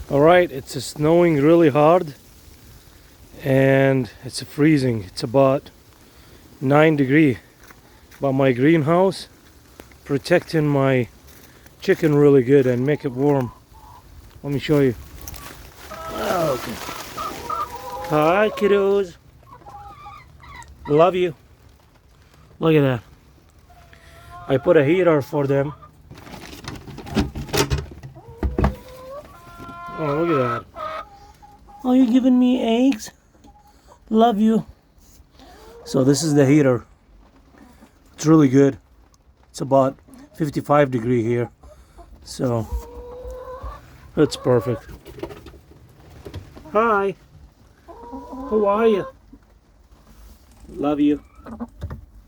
All right, it's snowing really hard and it's freezing. It's about 9 degrees. But my greenhouse protecting my chicken really good and make it warm. Let me show you. Okay. Hi, kiddos. Love you. Look at that. I put a heater for them. Oh, look at that. Are you giving me eggs? Love you. So this is the heater. It's really good. It's about 55 degrees here. So it's perfect. Hi. How are you? Love you.